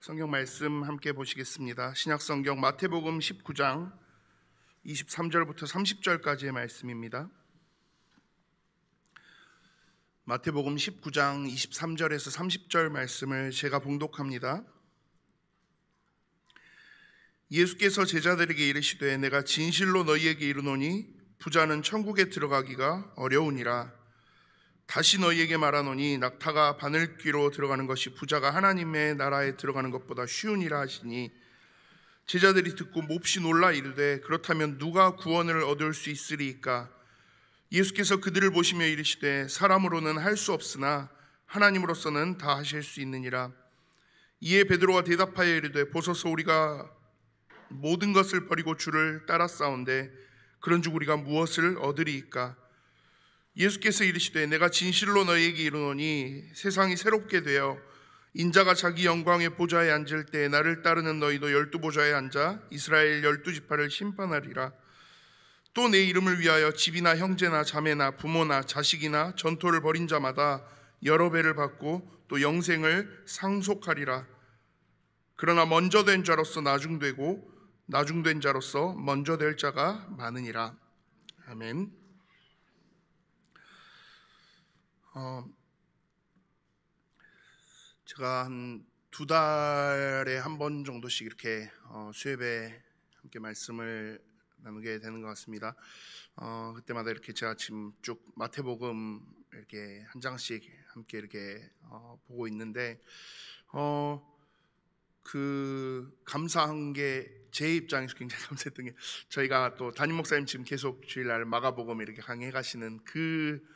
성경 말씀 함께 보시겠습니다. 신약성경 마태복음 19장 23절부터 30절까지의 말씀입니다. 마태복음 19장 23절에서 30절 말씀을 제가 봉독합니다. 예수께서 제자들에게 이르시되 내가 진실로 너희에게 이르노니 부자는 천국에 들어가기가 어려우니라. 다시 너희에게 말하노니 낙타가 바늘귀로 들어가는 것이 부자가 하나님의 나라에 들어가는 것보다 쉬우니라 하시니, 제자들이 듣고 몹시 놀라 이르되 그렇다면 누가 구원을 얻을 수 있으리이까? 예수께서 그들을 보시며 이르시되 사람으로는 할 수 없으나 하나님으로서는 다 하실 수 있느니라. 이에 베드로가 대답하여 이르되 보소서, 우리가 모든 것을 버리고 주를 따랐사온데 그런즉 우리가 무엇을 얻으리이까? 예수께서 이르시되 내가 진실로 너희에게 이르노니 세상이 새롭게 되어 인자가 자기 영광의 보좌에 앉을 때 나를 따르는 너희도 12보좌에 앉아 이스라엘 12지파를 심판하리라. 또 내 이름을 위하여 집이나 형제나 자매나 부모나 자식이나 전토를 벌인 자마다 여러 배를 받고 또 영생을 상속하리라. 그러나 먼저 된 자로서 나중되고 나중된 자로서 먼저 될 자가 많으니라. 아멘. 제가 한 2달에 한 번 정도씩 이렇게 수협에 함께 말씀을 나누게 되는 것 같습니다. 그때마다 이렇게 제가 지금 쭉 마태복음 이렇게 한 장씩 함께 이렇게 보고 있는데 감사한 게, 제 입장에서 굉장히 감사했던 게, 저희가 또 담임 목사님 지금 계속 주일날 마가복음 이렇게 강의해 가시는 그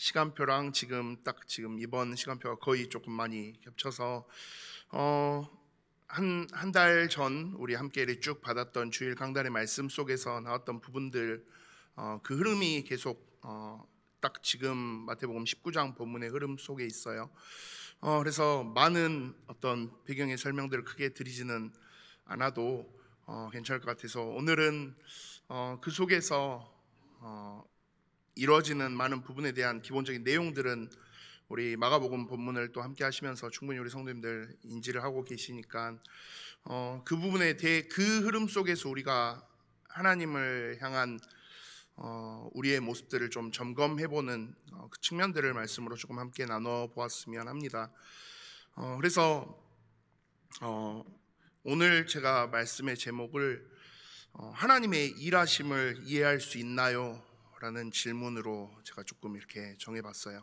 시간표랑 지금 이번 시간표가 거의 조금 많이 겹쳐서 한 달 전 우리 함께 이렇게 쭉 받았던 주일 강단의 말씀 속에서 나왔던 부분들, 그 흐름이 계속 딱 지금 마태복음 19장 본문의 흐름 속에 있어요. 그래서 많은 어떤 배경의 설명들을 크게 드리지는 않아도 괜찮을 것 같아서 오늘은 그 속에서 이루어지는 많은 부분에 대한 기본적인 내용들은 우리 마가복음 본문을 또 함께 하시면서 충분히 우리 성도님들 인지를 하고 계시니까 그 부분에 대해 그 흐름 속에서 우리가 하나님을 향한 우리의 모습들을 좀 점검해보는 그 측면들을 말씀으로 조금 함께 나눠보았으면 합니다. 그래서 오늘 제가 말씀의 제목을 하나님의 일하심을 이해할 수 있나요? 라는 질문으로 제가 조금 이렇게 정해봤어요.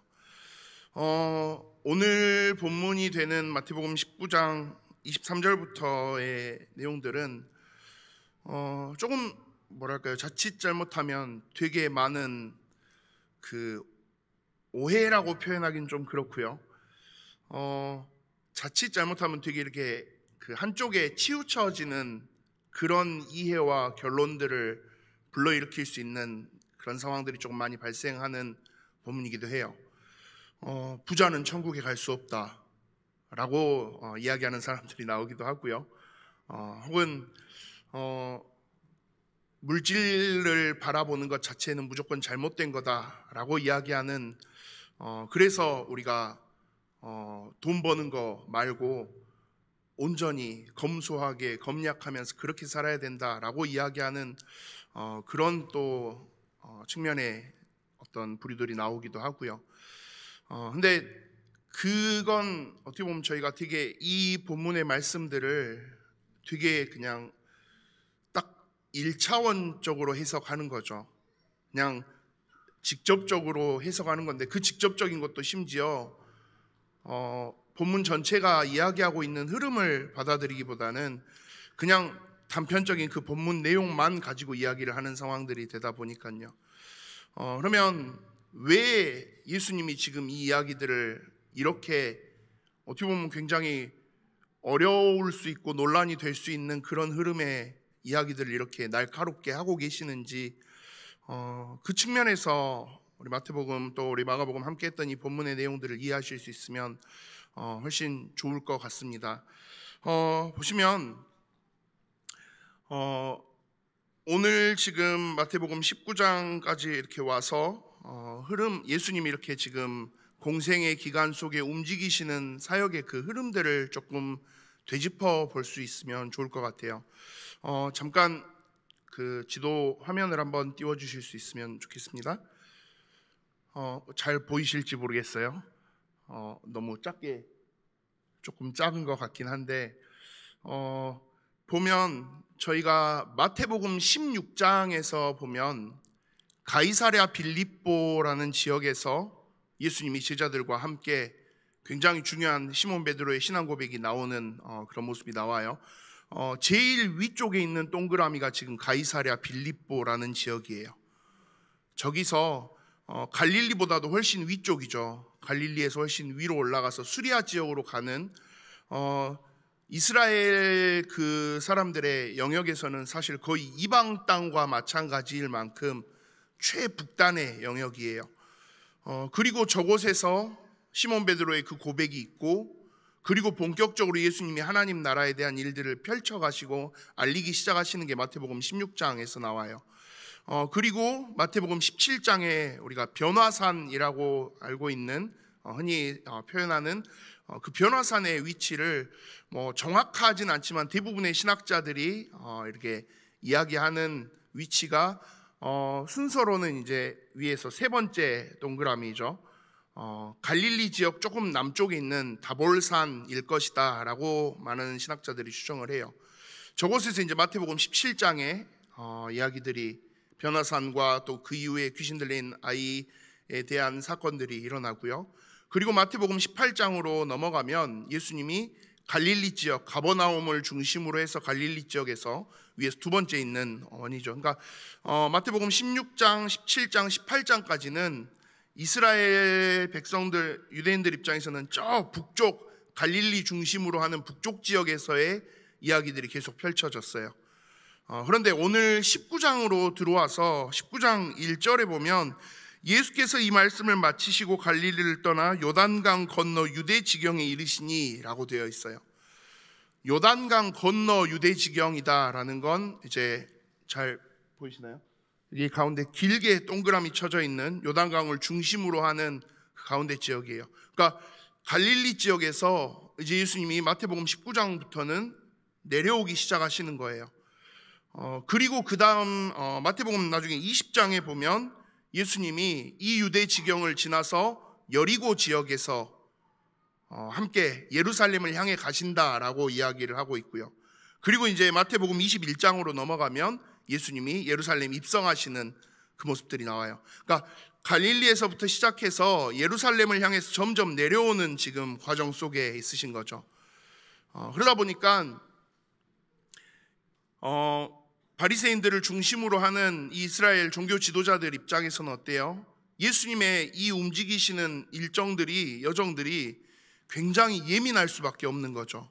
오늘 본문이 되는 마태복음 19장 23절부터의 내용들은 조금 뭐랄까요, 자칫 잘못하면 되게 많은 그 오해라고 표현하기는 좀 그렇고요. 자칫 잘못하면 되게 이렇게 그 한쪽에 치우쳐지는 그런 이해와 결론들을 불러일으킬 수 있는 그런 상황들이 조금 많이 발생하는 본문이기도 해요. 부자는 천국에 갈 수 없다 라고 이야기하는 사람들이 나오기도 하고요. 혹은 물질을 바라보는 것 자체는 무조건 잘못된 거다라고 이야기하는, 그래서 우리가 돈 버는 거 말고 온전히 검소하게 검약하면서 그렇게 살아야 된다라고 이야기하는 그런 또 측면의 어떤 부류들이 나오기도 하고요. 근데 그건 어떻게 보면 저희가 되게 이 본문의 말씀들을 되게 그냥 딱 1차원적으로 해석하는 거죠. 그냥 직접적으로 해석하는 건데, 그 직접적인 것도 심지어 본문 전체가 이야기하고 있는 흐름을 받아들이기보다는 그냥 단편적인 그 본문 내용만 가지고 이야기를 하는 상황들이 되다 보니까요. 그러면 왜 예수님이 지금 이 이야기들을 이렇게 어떻게 보면 굉장히 어려울 수 있고 논란이 될 수 있는 그런 흐름의 이야기들을 이렇게 날카롭게 하고 계시는지, 그 측면에서 우리 마태복음 또 우리 마가복음 함께 했던 이 본문의 내용들을 이해하실 수 있으면 훨씬 좋을 것 같습니다. 보시면 오늘 지금 마태복음 19장까지 이렇게 와서 흐름, 예수님이 이렇게 지금 공생의 기간 속에 움직이시는 사역의 그 흐름들을 조금 되짚어 볼 수 있으면 좋을 것 같아요. 잠깐 그 지도 화면을 한번 띄워 주실 수 있으면 좋겠습니다. 잘 보이실지 모르겠어요. 너무 조금 작은 것 같긴 한데, 보면 저희가 마태복음 16장에서 보면 가이사랴 빌립보라는 지역에서 예수님이 제자들과 함께 굉장히 중요한 시몬 베드로의 신앙 고백이 나오는 그런 모습이 나와요. 제일 위쪽에 있는 동그라미가 지금 가이사랴 빌립보라는 지역이에요. 저기서 갈릴리보다도 훨씬 위쪽이죠. 갈릴리에서 훨씬 위로 올라가서 수리아 지역으로 가는 이스라엘 그 사람들의 영역에서는 사실 거의 이방 땅과 마찬가지일 만큼 최북단의 영역이에요. 그리고 저곳에서 시몬 베드로의 그 고백이 있고, 그리고 본격적으로 예수님이 하나님 나라에 대한 일들을 펼쳐가시고 알리기 시작하시는 게 마태복음 16장에서 나와요. 그리고 마태복음 17장에 우리가 변화산이라고 알고 있는, 흔히 표현하는 그 변화산의 위치를 정확하진 않지만 대부분의 신학자들이 이렇게 이야기하는 위치가 순서로는 이제 위에서 세 번째 동그라미죠. 갈릴리 지역 조금 남쪽에 있는 다볼산일 것이다 라고 많은 신학자들이 추정을 해요. 저곳에서 이제 마태복음 17장에 이야기들이, 변화산과 또 그 이후에 귀신 들린 아이에 대한 사건들이 일어나고요. 그리고 마태복음 18장으로 넘어가면 예수님이 갈릴리 지역, 가버나움을 중심으로 해서 갈릴리 지역에서 위에서 두 번째 있는 원이죠. 그러니까 마태복음 16장, 17장, 18장까지는 이스라엘 백성들, 유대인들 입장에서는 저 북쪽 갈릴리 중심으로 하는 북쪽 지역에서의 이야기들이 계속 펼쳐졌어요. 그런데 오늘 19장으로 들어와서 19장 1절에 보면 예수께서 이 말씀을 마치시고 갈릴리를 떠나 요단강 건너 유대 지경에 이르시니 라고 되어 있어요. 요단강 건너 유대 지경이다라는 건 이제 잘 보이시나요? 이 가운데 길게 동그라미 쳐져 있는 요단강을 중심으로 하는 그 가운데 지역이에요. 그러니까 갈릴리 지역에서 이제 예수님이 마태복음 19장부터는 내려오기 시작하시는 거예요. 그리고 그 다음 마태복음 나중에 20장에 보면 예수님이 이 유대 지경을 지나서 여리고 지역에서 함께 예루살렘을 향해 가신다라고 이야기를 하고 있고요. 그리고 이제 마태복음 21장으로 넘어가면 예수님이 예루살렘 입성하시는 그 모습들이 나와요. 그러니까 갈릴리에서부터 시작해서 예루살렘을 향해서 점점 내려오는 지금 과정 속에 있으신 거죠. 그러다 보니까 바리새인들을 중심으로 하는 이스라엘 종교 지도자들 입장에서는 어때요? 예수님의 이 움직이시는 여정들이 굉장히 예민할 수밖에 없는 거죠.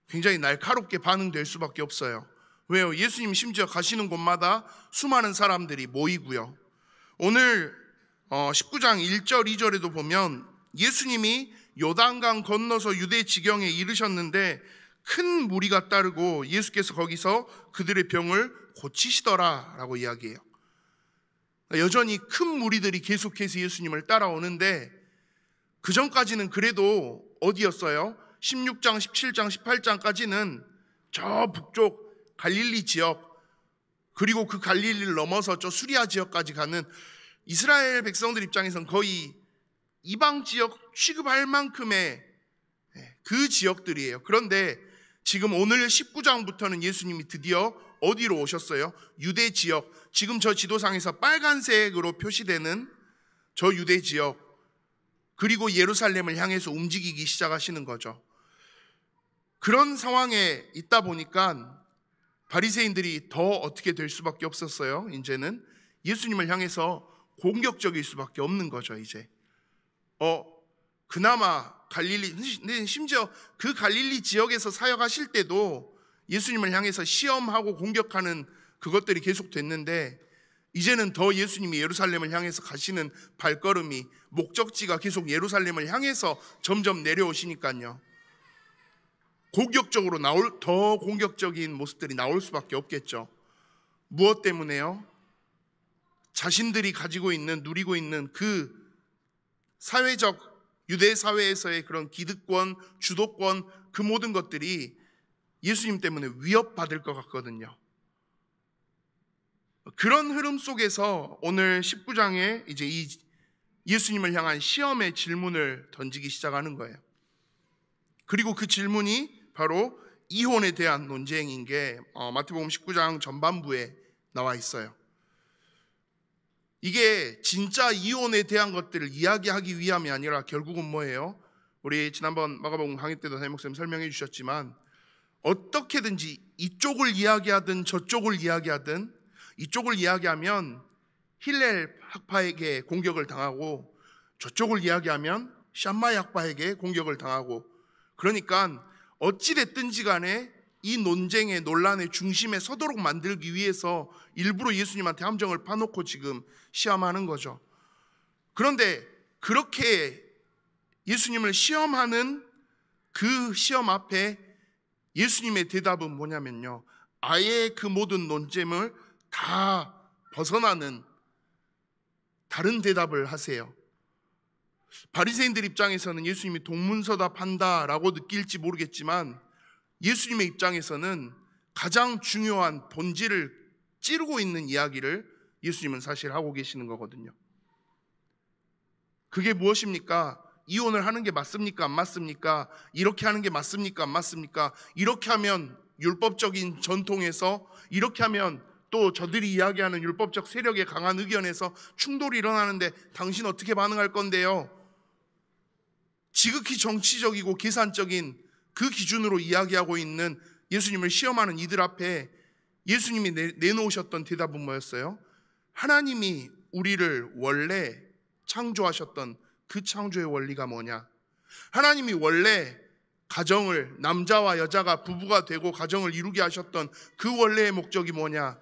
굉장히 날카롭게 반응될 수밖에 없어요. 왜요? 예수님 심지어 가시는 곳마다 수많은 사람들이 모이고요. 오늘 19장 1절 2절에도 보면 예수님이 요단강 건너서 유대 지경에 이르셨는데 큰 무리가 따르고 예수께서 거기서 그들의 병을 고치시더라 라고 이야기해요. 여전히 큰 무리들이 계속해서 예수님을 따라오는데 그 전까지는 그래도 어디였어요? 16장, 17장, 18장까지는 저 북쪽 갈릴리 지역, 그리고 그 갈릴리를 넘어서 저 수리아 지역까지 가는 이스라엘 백성들 입장에서는 거의 이방 지역 취급할 만큼의 그 지역들이에요. 그런데 지금 오늘 19장부터는 예수님이 드디어 어디로 오셨어요? 유대 지역, 지금 저 지도상에서 빨간색으로 표시되는 저 유대 지역, 그리고 예루살렘을 향해서 움직이기 시작하시는 거죠. 그런 상황에 있다 보니까 바리새인들이 더 어떻게 될 수밖에 없었어요. 이제는 예수님을 향해서 공격적일 수밖에 없는 거죠. 이제 그나마 갈릴리, 심지어 그 갈릴리 지역에서 사역하실 때도 예수님을 향해서 시험하고 공격하는 그것들이 계속 됐는데, 이제는 더 예수님이 예루살렘을 향해서 가시는 발걸음이, 목적지가 계속 예루살렘을 향해서 점점 내려오시니까요, 더 공격적인 모습들이 나올 수밖에 없겠죠. 무엇 때문에요? 자신들이 누리고 있는 그 사회적 유대 사회에서의 그런 기득권, 주도권, 그 모든 것들이 예수님 때문에 위협받을 것 같거든요. 그런 흐름 속에서 오늘 19장에 이제 이 예수님을 향한 시험의 질문을 던지기 시작하는 거예요. 그리고 그 질문이 바로 이혼에 대한 논쟁인 게 마태복음 19장 전반부에 나와 있어요. 이게 진짜 이혼에 대한 것들을 이야기하기 위함이 아니라 결국은 뭐예요? 우리 지난번 마가복음 강의 때도 담임 목사님 설명해 주셨지만 어떻게든지 이쪽을 이야기하든 저쪽을 이야기하든, 이쪽을 이야기하면 힐렐 학파에게 공격을 당하고 저쪽을 이야기하면 샴마이 학파에게 공격을 당하고, 그러니까 어찌됐든지 간에 이 논쟁의 논란의 중심에 서도록 만들기 위해서 일부러 예수님한테 함정을 파놓고 지금 시험하는 거죠. 그런데 그렇게 예수님을 시험하는 그 시험 앞에 예수님의 대답은 뭐냐면요, 아예 그 모든 논쟁을 다 벗어나는 다른 대답을 하세요. 바리새인들 입장에서는 예수님이 동문서답한다라고 느낄지 모르겠지만 예수님의 입장에서는 가장 중요한 본질을 찌르고 있는 이야기를 예수님은 사실 하고 계시는 거거든요. 그게 무엇입니까? 이혼을 하는 게 맞습니까? 안 맞습니까? 이렇게 하는 게 맞습니까? 안 맞습니까? 이렇게 하면 율법적인 전통에서, 이렇게 하면 또 저들이 이야기하는 율법적 세력의 강한 의견에서 충돌이 일어나는데 당신 어떻게 반응할 건데요? 지극히 정치적이고 계산적인 그 기준으로 이야기하고 있는 예수님을 시험하는 이들 앞에 예수님이 내놓으셨던 대답은 뭐였어요? 하나님이 우리를 원래 창조하셨던 그 창조의 원리가 뭐냐? 하나님이 원래 가정을, 남자와 여자가 부부가 되고 가정을 이루게 하셨던 그 원래의 목적이 뭐냐?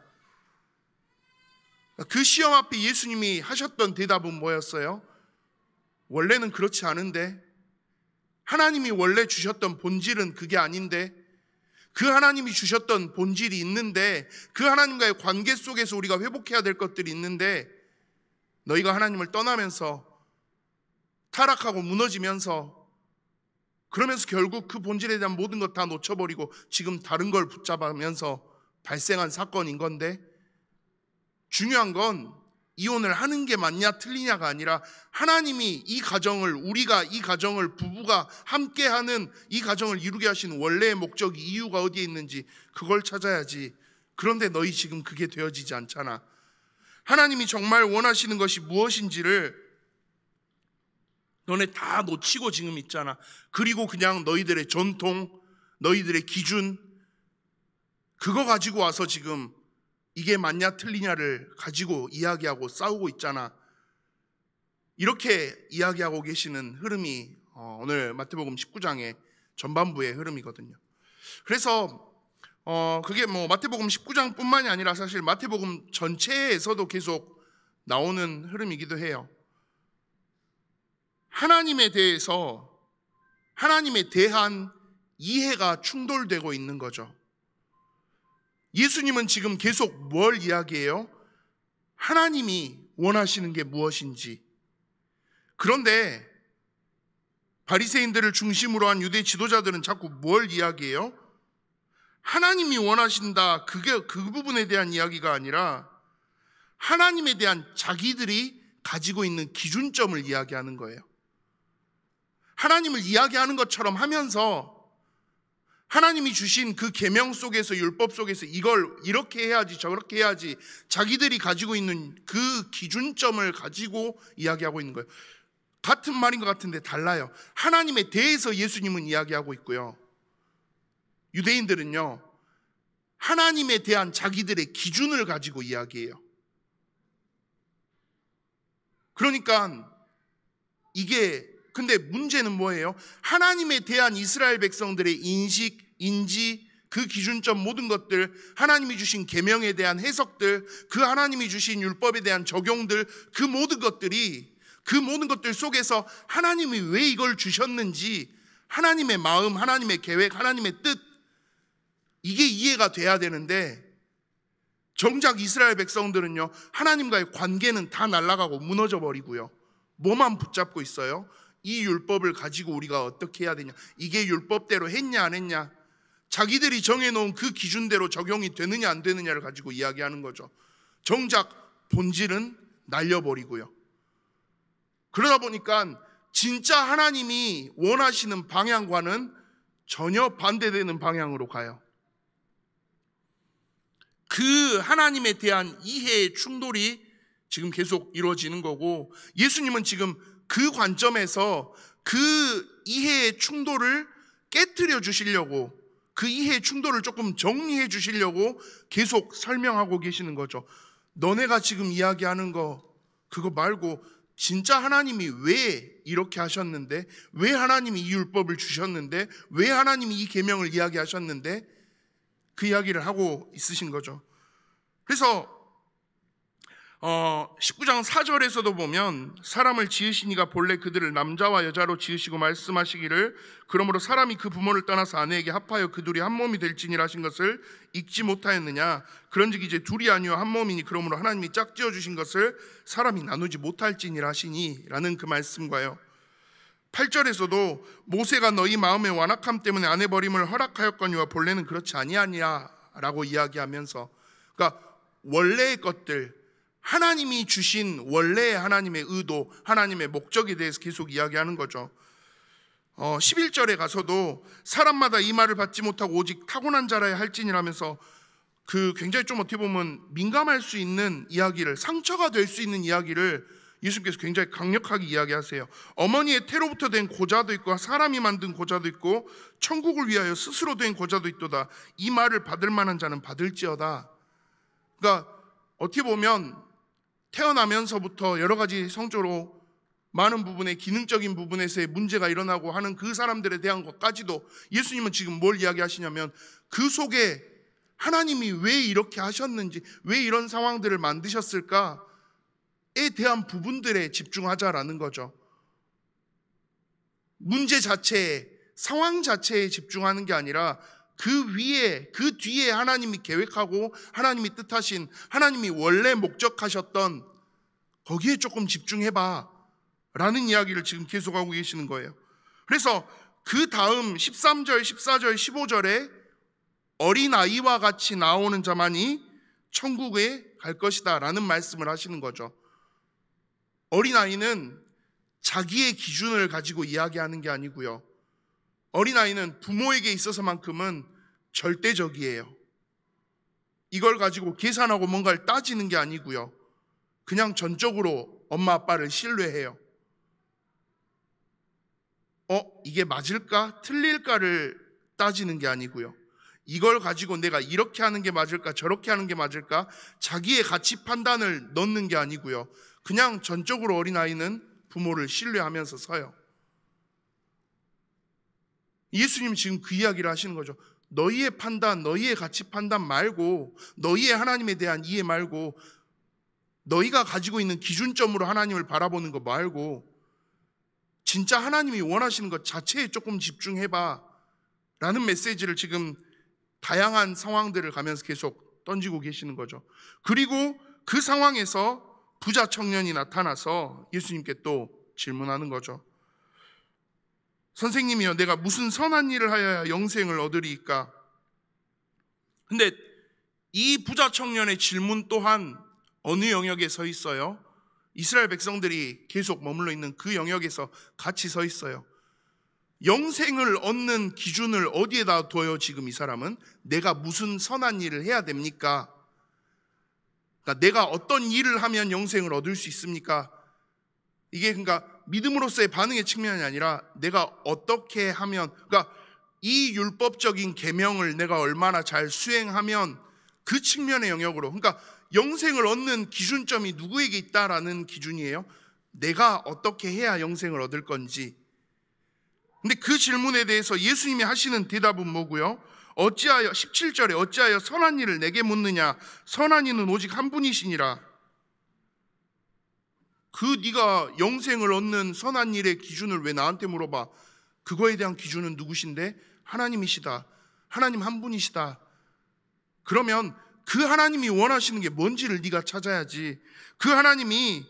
그 시험 앞에 예수님이 하셨던 대답은 뭐였어요? 원래는 그렇지 않은데, 하나님이 원래 주셨던 본질은 그게 아닌데, 그 하나님이 주셨던 본질이 있는데, 그 하나님과의 관계 속에서 우리가 회복해야 될 것들이 있는데, 너희가 하나님을 떠나면서 타락하고 무너지면서, 그러면서 결국 그 본질에 대한 모든 것 다 놓쳐버리고 지금 다른 걸 붙잡으면서 발생한 사건인 건데, 중요한 건 이혼을 하는 게 맞냐 틀리냐가 아니라 하나님이 이 가정을, 우리가 이 가정을, 부부가 함께하는 이 가정을 이루게 하신 원래의 목적이, 이유가 어디에 있는지 그걸 찾아야지. 그런데 너희 지금 그게 되어지지 않잖아. 하나님이 정말 원하시는 것이 무엇인지를 너네 다 놓치고 지금 있잖아. 그리고 그냥 너희들의 전통, 너희들의 기준, 그거 가지고 와서 지금 이게 맞냐 틀리냐를 가지고 이야기하고 싸우고 있잖아. 이렇게 이야기하고 계시는 흐름이 오늘 마태복음 19장의 전반부의 흐름이거든요. 그래서 그게 뭐 마태복음 19장뿐만이 아니라 사실 마태복음 전체에서도 계속 나오는 흐름이기도 해요. 하나님에 대해서, 하나님에 대한 이해가 충돌되고 있는 거죠. 예수님은 지금 계속 뭘 이야기해요? 하나님이 원하시는 게 무엇인지. 그런데 바리새인들을 중심으로 한 유대 지도자들은 자꾸 뭘 이야기해요? 하나님이 원하신다, 그게 그 부분에 대한 이야기가 아니라 하나님에 대한 자기들이 가지고 있는 기준점을 이야기하는 거예요. 하나님을 이야기하는 것처럼 하면서 하나님이 주신 그 계명 속에서, 율법 속에서 이걸 이렇게 해야지 저렇게 해야지, 자기들이 가지고 있는 그 기준점을 가지고 이야기하고 있는 거예요. 같은 말인 것 같은데 달라요. 하나님에 대해서 예수님은 이야기하고 있고요, 유대인들은요 하나님에 대한 자기들의 기준을 가지고 이야기해요. 그러니까 이게, 근데 문제는 뭐예요? 하나님에 대한 이스라엘 백성들의 인식, 인지, 그 기준점, 모든 것들, 하나님이 주신 계명에 대한 해석들, 그 하나님이 주신 율법에 대한 적용들, 그 모든 것들이, 그 모든 것들 속에서 하나님이 왜 이걸 주셨는지, 하나님의 마음, 하나님의 계획, 하나님의 뜻, 이게 이해가 돼야 되는데 정작 이스라엘 백성들은요 하나님과의 관계는 다 날아가고 무너져 버리고요, 뭐만 붙잡고 있어요? 이 율법을 가지고 우리가 어떻게 해야 되냐, 이게 율법대로 했냐 안 했냐, 자기들이 정해놓은 그 기준대로 적용이 되느냐 안 되느냐를 가지고 이야기하는 거죠. 정작 본질은 날려버리고요. 그러다 보니까 진짜 하나님이 원하시는 방향과는 전혀 반대되는 방향으로 가요. 그 하나님에 대한 이해의 충돌이 지금 계속 이루어지는 거고, 예수님은 지금 그 관점에서 그 이해의 충돌을 깨트려 주시려고, 그 이해의 충돌을 조금 정리해 주시려고 계속 설명하고 계시는 거죠. 너네가 지금 이야기하는 거 그거 말고 진짜 하나님이 왜 이렇게 하셨는데, 왜 하나님이 이 율법을 주셨는데, 왜 하나님이 이 계명을 이야기하셨는데, 그 이야기를 하고 있으신 거죠. 그래서 19장 4절에서도 보면 사람을 지으시니가 본래 그들을 남자와 여자로 지으시고 말씀하시기를 그러므로 사람이 그 부모를 떠나서 아내에게 합하여 그 둘이 한 몸이 될지니라 하신 것을 읽지 못하였느냐. 그런즉 이제 둘이 아니요 한 몸이니 그러므로 하나님이 짝지어 주신 것을 사람이 나누지 못할지니라 하시니 라는 그 말씀과요. 8절에서도 모세가 너희 마음의 완악함 때문에 아내 버림을 허락하였거니와 본래는 그렇지 아니하니라 라고 이야기하면서, 그러니까 원래의 것들, 하나님이 주신 원래의 하나님의 의도, 하나님의 목적에 대해서 계속 이야기하는 거죠. 11절에 가서도 사람마다 이 말을 받지 못하고 오직 타고난 자라야 할지니라면서 그 굉장히 좀 어떻게 보면 민감할 수 있는 이야기를, 상처가 될 수 있는 이야기를 예수님께서 굉장히 강력하게 이야기하세요. 어머니의 태로부터 된 고자도 있고 사람이 만든 고자도 있고 천국을 위하여 스스로 된 고자도 있도다. 이 말을 받을 만한 자는 받을지어다. 그러니까 어떻게 보면 태어나면서부터 여러 가지 성적으로 많은 부분에 기능적인 부분에서의 문제가 일어나고 하는 그 사람들에 대한 것까지도 예수님은 지금 뭘 이야기하시냐면 그 속에 하나님이 왜 이렇게 하셨는지, 왜 이런 상황들을 만드셨을까에 대한 부분들에 집중하자라는 거죠. 문제 자체에, 상황 자체에 집중하는 게 아니라 그 위에, 그 뒤에 하나님이 계획하고 하나님이 뜻하신, 하나님이 원래 목적하셨던 거기에 조금 집중해봐 라는 이야기를 지금 계속하고 계시는 거예요. 그래서 그 다음 13절, 14절, 15절에 어린아이와 같이 나오는 자만이 천국에 갈 것이다 라는 말씀을 하시는 거죠. 어린아이는 자기의 기준을 가지고 이야기하는 게 아니고요, 어린아이는 부모에게 있어서만큼은 절대적이에요. 이걸 가지고 계산하고 뭔가를 따지는 게 아니고요, 그냥 전적으로 엄마 아빠를 신뢰해요. 이게 맞을까 틀릴까를 따지는 게 아니고요, 이걸 가지고 내가 이렇게 하는 게 맞을까 저렇게 하는 게 맞을까 자기의 가치 판단을 넣는 게 아니고요, 그냥 전적으로 어린아이는 부모를 신뢰하면서 서요. 예수님이 지금 그 이야기를 하시는 거죠. 너희의 판단, 너희의 가치 판단 말고, 너희의 하나님에 대한 이해 말고, 너희가 가지고 있는 기준점으로 하나님을 바라보는 거 말고 진짜 하나님이 원하시는 것 자체에 조금 집중해봐 라는 메시지를 지금 다양한 상황들을 가면서 계속 던지고 계시는 거죠. 그리고 그 상황에서 부자 청년이 나타나서 예수님께 또 질문하는 거죠. 선생님이여, 내가 무슨 선한 일을 하여야 영생을 얻으리이까? 근데 이 부자 청년의 질문 또한 어느 영역에 서 있어요? 이스라엘 백성들이 계속 머물러 있는 그 영역에서 같이 서 있어요. 영생을 얻는 기준을 어디에다 둬요? 지금 이 사람은 내가 무슨 선한 일을 해야 됩니까? 그러니까 내가 어떤 일을 하면 영생을 얻을 수 있습니까? 이게 그러니까 믿음으로서의 반응의 측면이 아니라 내가 어떻게 하면, 그러니까 이 율법적인 계명을 내가 얼마나 잘 수행하면 그 측면의 영역으로, 그러니까 영생을 얻는 기준점이 누구에게 있다라는 기준이에요. 내가 어떻게 해야 영생을 얻을 건지. 근데 그 질문에 대해서 예수님이 하시는 대답은 뭐고요? 어찌하여 17절에 어찌하여 선한 일을 내게 묻느냐? 선한 이는 오직 한 분이시니라. 그 네가 영생을 얻는 선한 일의 기준을 왜 나한테 물어봐? 그거에 대한 기준은 누구신데? 하나님이시다. 하나님 한 분이시다. 그러면 그 하나님이 원하시는 게 뭔지를 네가 찾아야지. 그 하나님이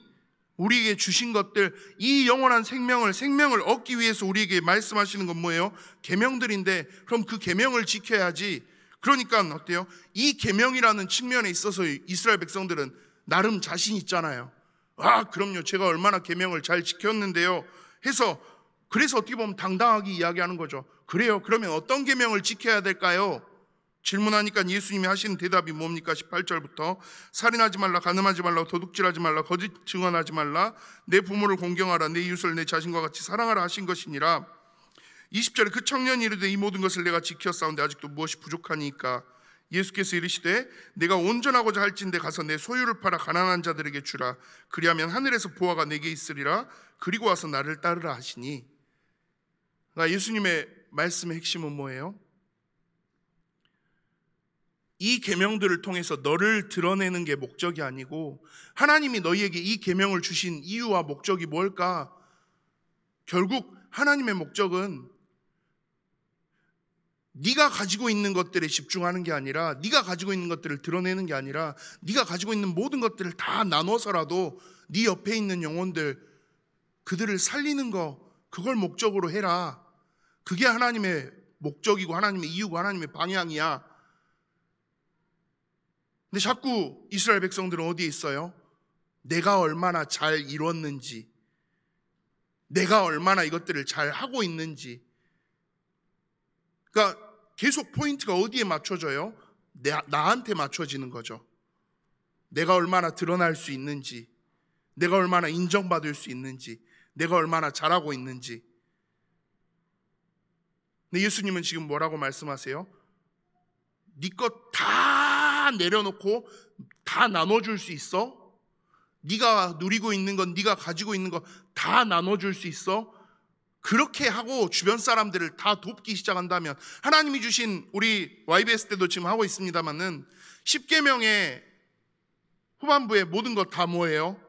우리에게 주신 것들, 이 영원한 생명을 얻기 위해서 우리에게 말씀하시는 건 뭐예요? 계명들인데, 그럼 그 계명을 지켜야지. 그러니까 어때요? 이 계명이라는 측면에 있어서 이스라엘 백성들은 나름 자신 있잖아요. 아, 그럼요, 제가 얼마나 계명을 잘 지켰는데요 해서, 그래서 어떻게 보면 당당하게 이야기하는 거죠. 그래요, 그러면 어떤 계명을 지켜야 될까요? 질문하니까 예수님이 하시는 대답이 뭡니까? 18절부터 살인하지 말라, 간음하지 말라, 도둑질하지 말라, 거짓 증언하지 말라, 내 부모를 공경하라, 내 이웃을 내 자신과 같이 사랑하라 하신 것이니라. 20절에 그 청년이 이르되 이 모든 것을 내가 지켰사온데 아직도 무엇이 부족하니까? 예수께서 이르시되 내가 온전하고자 할진대 가서 내 소유를 팔아 가난한 자들에게 주라. 그리하면 하늘에서 보화가 내게 있으리라. 그리고 와서 나를 따르라 하시니. 그러니까 예수님의 말씀의 핵심은 뭐예요? 이 계명들을 통해서 너를 드러내는 게 목적이 아니고, 하나님이 너희에게 이 계명을 주신 이유와 목적이 뭘까? 결국 하나님의 목적은 네가 가지고 있는 것들에 집중하는 게 아니라, 네가 가지고 있는 것들을 드러내는 게 아니라, 네가 가지고 있는 모든 것들을 다 나눠서라도 네 옆에 있는 영혼들, 그들을 살리는 거, 그걸 목적으로 해라. 그게 하나님의 목적이고 하나님의 이유고 하나님의 방향이야. 근데 자꾸 이스라엘 백성들은 어디에 있어요? 내가 얼마나 잘 이뤘는지, 내가 얼마나 이것들을 잘 하고 있는지. 그러니까 계속 포인트가 어디에 맞춰져요? 나한테 맞춰지는 거죠. 내가 얼마나 드러날 수 있는지, 내가 얼마나 인정받을 수 있는지, 내가 얼마나 잘하고 있는지. 근데 예수님은 지금 뭐라고 말씀하세요? 네 것 다 내려놓고 다 나눠줄 수 있어? 네가 누리고 있는 건, 네가 가지고 있는 거 다 나눠줄 수 있어? 그렇게 하고 주변 사람들을 다 돕기 시작한다면, 하나님이 주신, 우리 YBS 때도 지금 하고 있습니다만은 10계명의 후반부에 모든 것 다 뭐예요?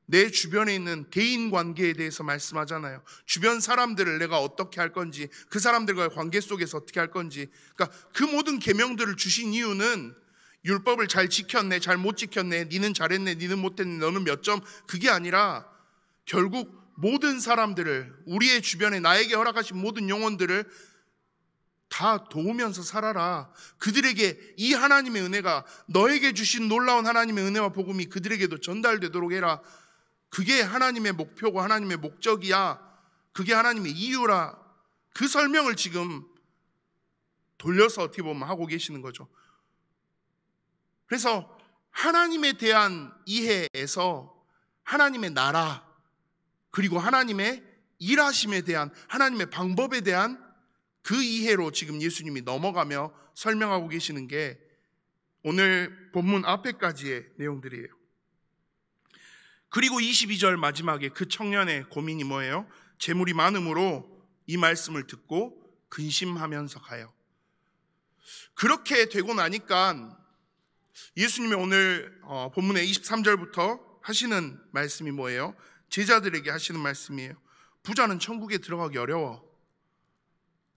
내 주변에 있는 대인관계에 대해서 말씀하잖아요. 주변 사람들을 내가 어떻게 할 건지, 그 사람들과의 관계 속에서 어떻게 할 건지. 그러니까 그 모든 계명들을 주신 이유는 율법을 잘 지켰네, 잘 못 지켰네, 니는 잘했네, 니는 못했네, 너는 몇 점, 그게 아니라 결국 모든 사람들을, 우리의 주변에 나에게 허락하신 모든 영혼들을 다 도우면서 살아라. 그들에게 이 하나님의 은혜가, 너에게 주신 놀라운 하나님의 은혜와 복음이 그들에게도 전달되도록 해라. 그게 하나님의 목표고 하나님의 목적이야. 그게 하나님의 이유라. 그 설명을 지금 돌려서 어떻게 보면 하고 계시는 거죠. 그래서 하나님에 대한 이해에서 하나님의 나라, 그리고 하나님의 일하심에 대한, 하나님의 방법에 대한 그 이해로 지금 예수님이 넘어가며 설명하고 계시는 게 오늘 본문 앞에까지의 내용들이에요. 그리고 22절 마지막에 그 청년의 고민이 뭐예요? 재물이 많음으로 이 말씀을 듣고 근심하면서 가요. 그렇게 되고 나니까 예수님이 오늘 본문의 23절부터 하시는 말씀이 뭐예요? 제자들에게 하시는 말씀이에요. 부자는 천국에 들어가기 어려워.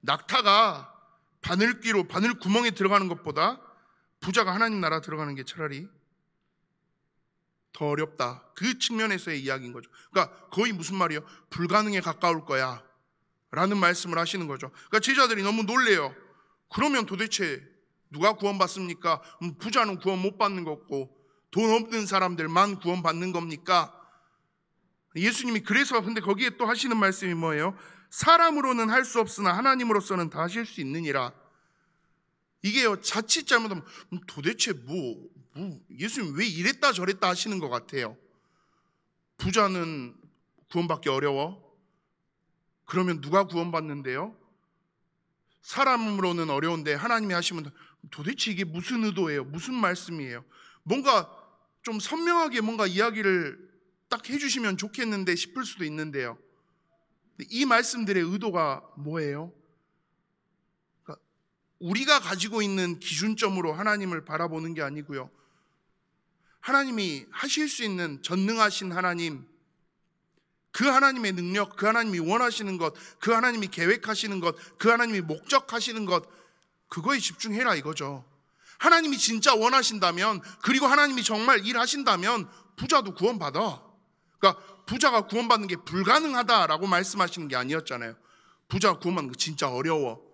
낙타가 바늘귀로 바늘구멍에 들어가는 것보다 부자가 하나님 나라 들어가는 게 차라리 더 어렵다. 그 측면에서의 이야기인 거죠. 그러니까 거의 무슨 말이에요? 불가능에 가까울 거야 라는 말씀을 하시는 거죠. 그러니까 제자들이 너무 놀래요. 그러면 도대체 누가 구원받습니까? 부자는 구원 못 받는 거고 돈 없는 사람들만 구원받는 겁니까? 예수님이 그래서, 근데 거기에 또 하시는 말씀이 뭐예요? 사람으로는 할 수 없으나 하나님으로서는 다 하실 수 있느니라. 이게요, 자칫 잘못하면 도대체 예수님 왜 이랬다 저랬다 하시는 것 같아요. 부자는 구원받기 어려워? 그러면 누가 구원받는데요? 사람으로는 어려운데 하나님이 하시면, 도대체 이게 무슨 의도예요? 무슨 말씀이에요? 뭔가 좀 선명하게 뭔가 이야기를 딱 해주시면 좋겠는데 싶을 수도 있는데요. 이 말씀들의 의도가 뭐예요? 그러니까 우리가 가지고 있는 기준점으로 하나님을 바라보는 게 아니고요, 하나님이 하실 수 있는 전능하신 하나님, 그 하나님의 능력, 그 하나님이 원하시는 것, 그 하나님이 계획하시는 것, 그 하나님이 목적하시는 것, 그거에 집중해라 이거죠. 하나님이 진짜 원하신다면, 그리고 하나님이 정말 일하신다면 부자도 구원받아. 그러니까 부자가 구원받는 게 불가능하다라고 말씀하시는 게 아니었잖아요. 부자가 구원받는 거 진짜 어려워.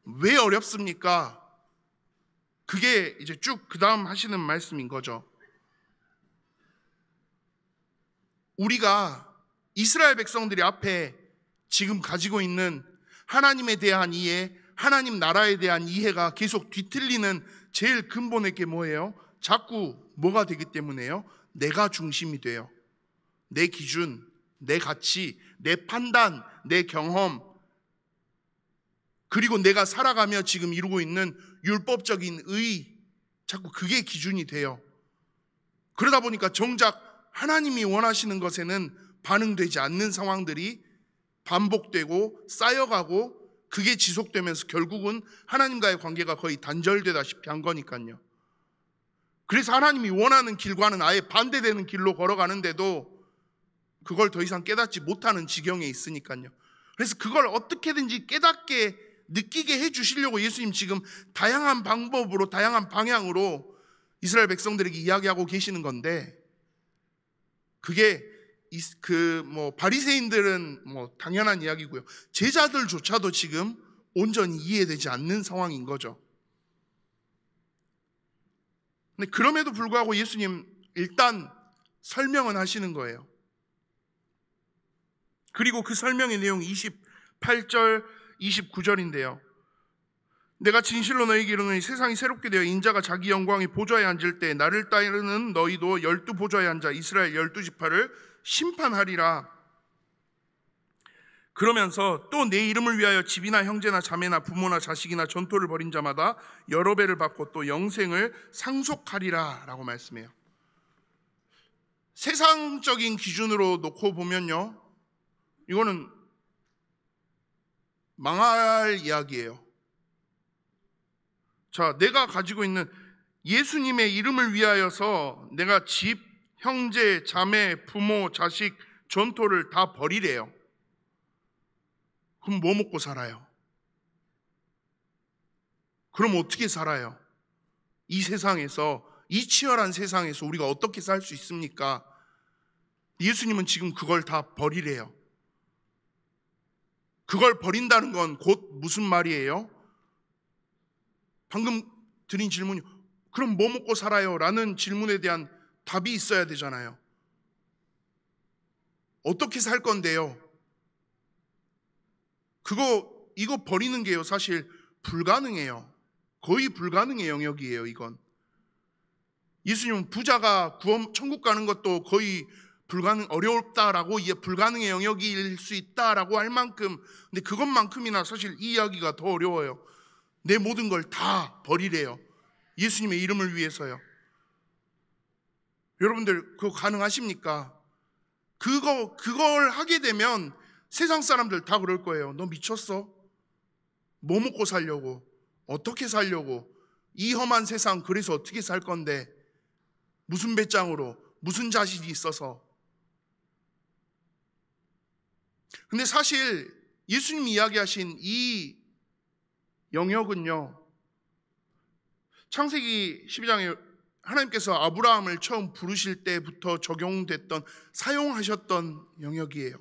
왜 어렵습니까? 그게 이제 쭉 그 다음 하시는 말씀인 거죠. 우리가 이스라엘 백성들이 앞에 지금 가지고 있는 하나님에 대한 이해, 하나님 나라에 대한 이해가 계속 뒤틀리는 제일 근본의 게 뭐예요? 자꾸 뭐가 되기 때문에요? 내가 중심이 돼요. 내 기준, 내 가치, 내 판단, 내 경험, 그리고 내가 살아가며 지금 이루고 있는 율법적인 의, 자꾸 그게 기준이 돼요. 그러다 보니까 정작 하나님이 원하시는 것에는 반응되지 않는 상황들이 반복되고 쌓여가고 그게 지속되면서 결국은 하나님과의 관계가 거의 단절되다시피 한 거니까요. 그래서 하나님이 원하는 길과는 아예 반대되는 길로 걸어가는데도 그걸 더 이상 깨닫지 못하는 지경에 있으니까요. 그래서 그걸 어떻게든지 깨닫게 느끼게 해주시려고 예수님 지금 다양한 방법으로 다양한 방향으로 이스라엘 백성들에게 이야기하고 계시는 건데, 그게 바리새인들은 당연한 이야기고요. 제자들조차도 지금 온전히 이해되지 않는 상황인 거죠. 근데 그럼에도 불구하고 예수님 일단 설명은 하시는 거예요. 그리고 그 설명의 내용이 28절, 29절인데요. 내가 진실로 너희에게 이르노니 세상이 새롭게 되어 인자가 자기 영광의 보좌에 앉을 때 나를 따르는 너희도 12보좌에 앉아 이스라엘 12지파를 심판하리라. 그러면서 또 내 이름을 위하여 집이나 형제나 자매나 부모나 자식이나 전토를 벌인 자마다 여러 배를 받고 또 영생을 상속하리라 라고 말씀해요. 세상적인 기준으로 놓고 보면요, 이거는 망할 이야기예요. 자, 내가 가지고 있는 예수님의 이름을 위하여서 내가 집, 형제, 자매, 부모, 자식, 전토를 다 버리래요. 그럼 뭐 먹고 살아요? 그럼 어떻게 살아요? 이 세상에서, 이 치열한 세상에서 우리가 어떻게 살 수 있습니까? 예수님은 지금 그걸 다 버리래요. 그걸 버린다는 건 곧 무슨 말이에요? 방금 드린 질문이 그럼 뭐 먹고 살아요? 라는 질문에 대한 답이 있어야 되잖아요. 어떻게 살 건데요? 이거 버리는 게요, 사실 불가능해요. 거의 불가능의 영역이에요, 이건. 예수님은 부자가 천국 가는 것도 거의 어렵다라고, 불가능의 영역일 수 있다라고 할 만큼, 근데 그것만큼이나 사실 이 이야기가 더 어려워요. 내 모든 걸 다 버리래요. 예수님의 이름을 위해서요. 여러분들 그거 가능하십니까? 그걸 하게 되면 세상 사람들 다 그럴 거예요. 너 미쳤어? 뭐 먹고 살려고? 어떻게 살려고? 이 험한 세상 그래서 어떻게 살 건데? 무슨 배짱으로? 무슨 자식이 있어서? 근데 사실 예수님이 이야기하신 이 영역은요, 창세기 12장에 하나님께서 아브라함을 처음 부르실 때부터 적용됐던, 사용하셨던 영역이에요.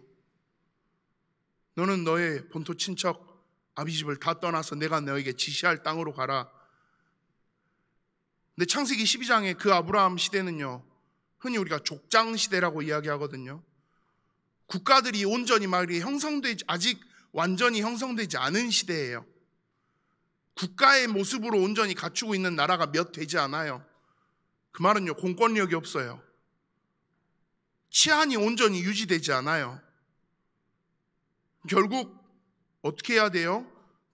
너는 너의 본토 친척 아비집을 다 떠나서 내가 너에게 지시할 땅으로 가라. 근데 창세기 12장의 그 아브라함 시대는요, 흔히 우리가 족장 시대라고 이야기하거든요. 국가들이 온전히 아직 완전히 형성되지 않은 시대예요. 국가의 모습으로 온전히 갖추고 있는 나라가 몇 되지 않아요. 그 말은요, 공권력이 없어요. 치안이 온전히 유지되지 않아요. 결국 어떻게 해야 돼요?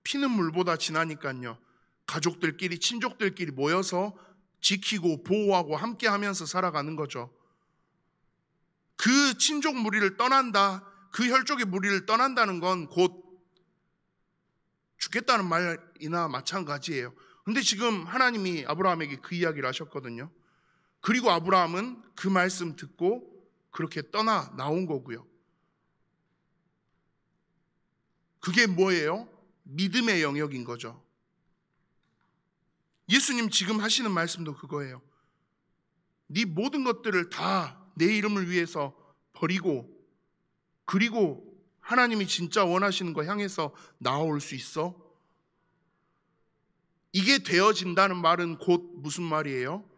피는 물보다 진하니까요. 가족들끼리, 친족들끼리 모여서 지키고 보호하고 함께 하면서 살아가는 거죠. 그 친족 무리를 떠난다, 그 혈족의 무리를 떠난다는 건 곧 죽겠다는 말이나 마찬가지예요. 근데 지금 하나님이 아브라함에게 그 이야기를 하셨거든요. 그리고 아브라함은 그 말씀 듣고 그렇게 떠나 나온 거고요. 그게 뭐예요? 믿음의 영역인 거죠. 예수님 지금 하시는 말씀도 그거예요. 네 모든 것들을 다 내 이름을 위해서 버리고 그리고 하나님이 진짜 원하시는 거 향해서 나아올 수 있어? 이게 되어진다는 말은 곧 무슨 말이에요?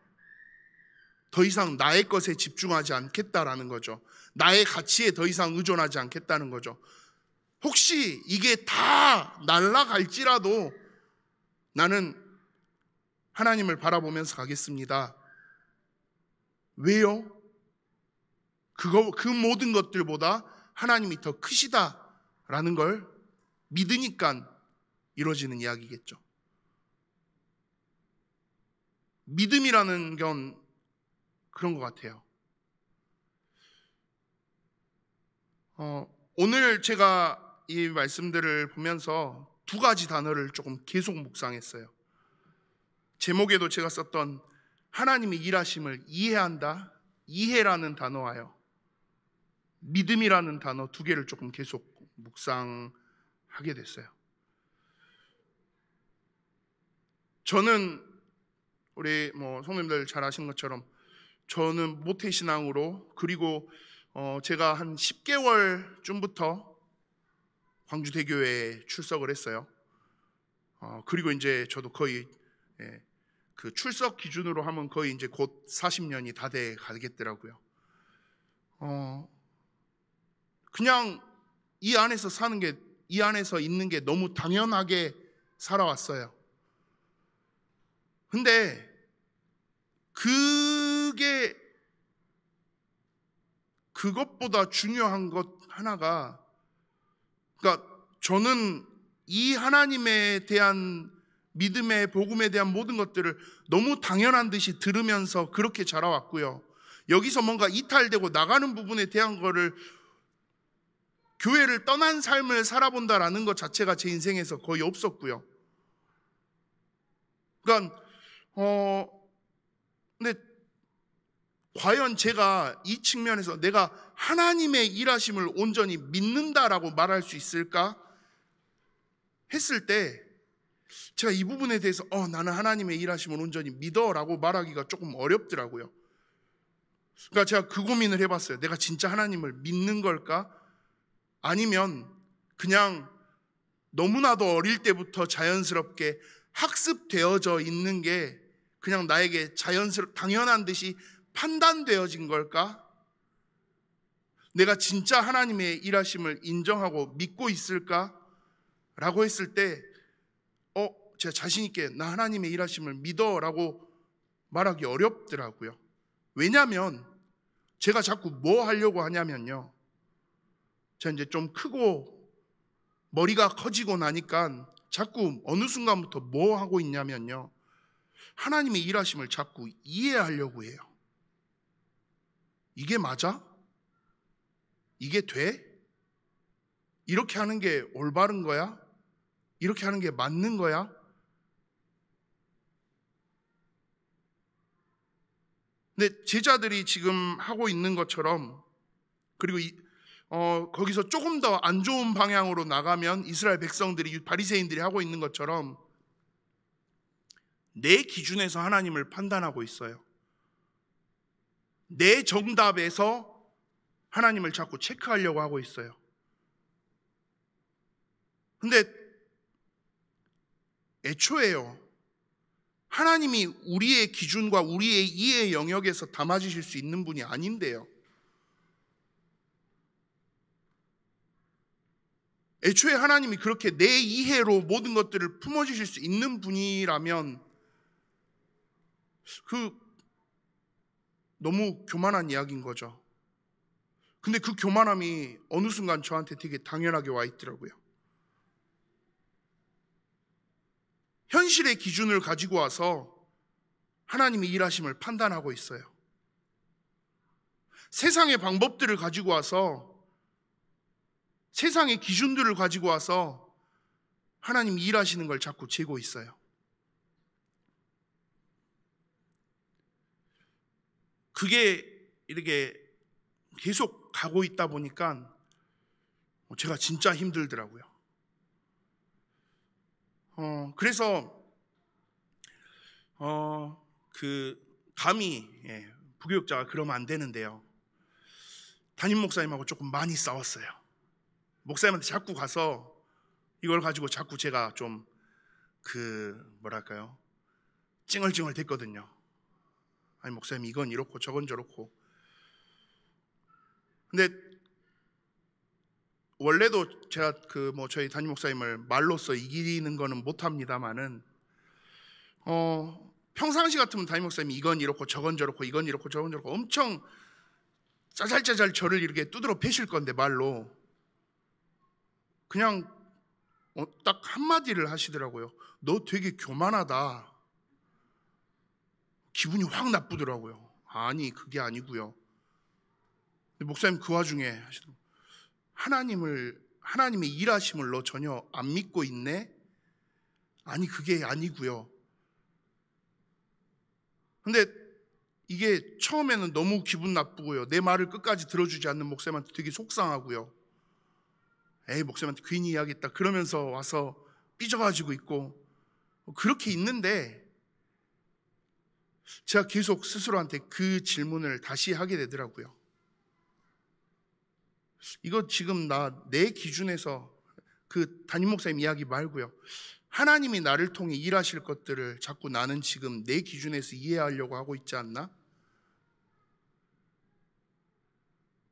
더 이상 나의 것에 집중하지 않겠다라는 거죠. 나의 가치에 더 이상 의존하지 않겠다는 거죠. 혹시 이게 다 날아갈지라도 나는 하나님을 바라보면서 가겠습니다. 왜요? 그 모든 것들보다 하나님이 더 크시다라는 걸 믿으니까 이루어지는 이야기겠죠. 믿음이라는 건 그런 것 같아요. 오늘 제가 이 말씀들을 보면서 두 가지 단어를 조금 계속 묵상했어요. 제목에도 제가 썼던 하나님의 일하심을 이해한다, 이해라는 단어와요, 믿음이라는 단어 두 개를 조금 계속 묵상하게 됐어요. 저는 우리 성도님들 잘 아시는 것처럼 저는 모태신앙으로, 그리고 제가 한 10개월쯤부터 광주대교회에 출석을 했어요. 그리고 이제 저도 거의 그 출석 기준으로 하면 거의 이제 곧 40년이 다 돼 가겠더라고요. 그냥 이 안에서 사는 게, 이 안에서 있는 게 너무 당연하게 살아왔어요. 근데 그것보다 중요한 것 하나가, 그러니까 저는 이 하나님에 대한 믿음의 복음에 대한 모든 것들을 너무 당연한 듯이 들으면서 그렇게 자라왔고요. 여기서 뭔가 이탈되고 나가는 부분에 대한 거를, 교회를 떠난 삶을 살아본다라는 것 자체가 제 인생에서 거의 없었고요. 그러니까 근데 과연 제가 이 측면에서 내가 하나님의 일하심을 온전히 믿는다라고 말할 수 있을까 했을 때, 제가 이 부분에 대해서 나는 하나님의 일하심을 온전히 믿어라고 말하기가 조금 어렵더라고요. 그러니까 제가 그 고민을 해봤어요. 내가 진짜 하나님을 믿는 걸까? 아니면 그냥 너무나도 어릴 때부터 자연스럽게 학습되어져 있는 게 그냥 나에게 당연한 듯이 판단되어진 걸까? 내가 진짜 하나님의 일하심을 인정하고 믿고 있을까? 라고 했을 때 제가 자신 있게 나 하나님의 일하심을 믿어라고 말하기 어렵더라고요. 왜냐하면 제가 자꾸 뭐 하려고 하냐면요, 제가 이제 좀 크고 머리가 커지고 나니까 자꾸 어느 순간부터 뭐 하고 있냐면요, 하나님의 일하심을 자꾸 이해하려고 해요. 이게 맞아? 이게 돼? 이렇게 하는 게 올바른 거야? 이렇게 하는 게 맞는 거야? 근데 제자들이 지금 하고 있는 것처럼, 그리고 거기서 조금 더 안 좋은 방향으로 나가면 이스라엘 백성들이, 바리새인들이 하고 있는 것처럼 내 기준에서 하나님을 판단하고 있어요. 내 정답에서 하나님을 자꾸 체크하려고 하고 있어요. 근데 애초에요, 하나님이 우리의 기준과 우리의 이해 영역에서 담아주실 수 있는 분이 아닌데요. 애초에 하나님이 그렇게 내 이해로 모든 것들을 품어주실 수 있는 분이라면 너무 교만한 이야기인 거죠. 근데 그 교만함이 어느 순간 저한테 되게 당연하게 와 있더라고요. 현실의 기준을 가지고 와서 하나님의 일하심을 판단하고 있어요. 세상의 방법들을 가지고 와서, 세상의 기준들을 가지고 와서 하나님이 일하시는 걸 자꾸 재고 있어요. 그게 이렇게 계속 가고 있다 보니까 제가 진짜 힘들더라고요. 그래서 감히 부교육자가 그러면 안 되는데요, 담임 목사님하고 조금 많이 싸웠어요. 목사님한테 자꾸 가서 이걸 가지고 자꾸 제가 좀 뭐랄까요, 찡얼찡얼 됐거든요. 아니 목사님 이건 이렇고 저건 저렇고. 근데 원래도 제가 저희 담임 목사님을 말로써 이기는 거는 못합니다만은 평상시 같으면 담임 목사님이 이건 이렇고 저건 저렇고 이건 이렇고 저건 저렇고 엄청 짜잘짜잘 저를 이렇게 두드러 패실 건데 말로 그냥 딱 한마디를 하시더라고요. 너 되게 교만하다. 기분이 확 나쁘더라고요. 아니 그게 아니고요. 목사님 그 와중에 하시더라고요. 하나님의 일하심을 너 전혀 안 믿고 있네? 아니 그게 아니고요. 근데 이게 처음에는 너무 기분 나쁘고요. 내 말을 끝까지 들어주지 않는 목사님한테 되게 속상하고요. 에이 목사님한테 괜히 이야기했다 그러면서 와서 삐져가지고 있고 그렇게 있는데 제가 계속 스스로한테 그 질문을 다시 하게 되더라고요. 이거 지금 내 기준에서 그 담임 목사님 이야기 말고요. 하나님이 나를 통해 일하실 것들을 자꾸 나는 지금 내 기준에서 이해하려고 하고 있지 않나?